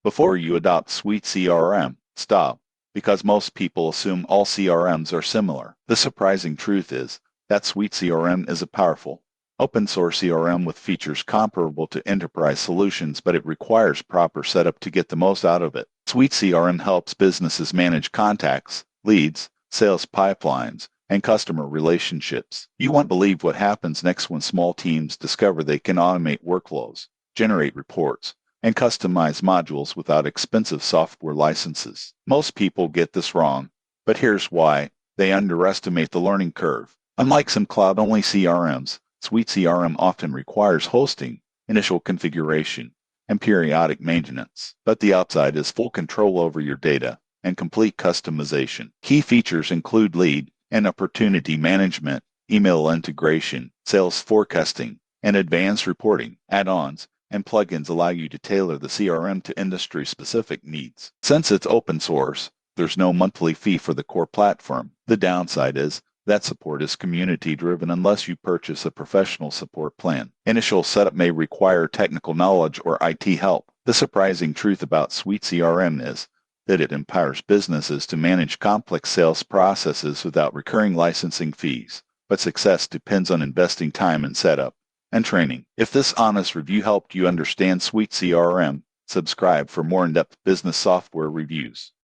Before you adopt Suite CRM, stop, because most people assume all CRMs are similar. The surprising truth is that Suite CRM is a powerful, open source CRM with features comparable to enterprise solutions, but it requires proper setup to get the most out of it. Suite CRM helps businesses manage contacts, leads, sales pipelines, and customer relationships. You won't believe what happens next when small teams discover they can automate workflows, generate reports, and customize modules without expensive software licenses. Most people get this wrong, but here's why. They underestimate the learning curve. Unlike some cloud-only CRMs, Suite CRM often requires hosting, initial configuration, and periodic maintenance. But the upside is full control over your data and complete customization. Key features include lead and opportunity management, email integration, sales forecasting, and advanced reporting. Add-ons and plugins allow you to tailor the CRM to industry-specific needs. Since it's open source, there's no monthly fee for the core platform. The downside is that support is community-driven unless you purchase a professional support plan. Initial setup may require technical knowledge or IT help. The surprising truth about Suite CRM is that it empowers businesses to manage complex sales processes without recurring licensing fees. But success depends on investing time in setup and training. If this honest review helped you understand Suite CRM, subscribe for more in-depth business software reviews.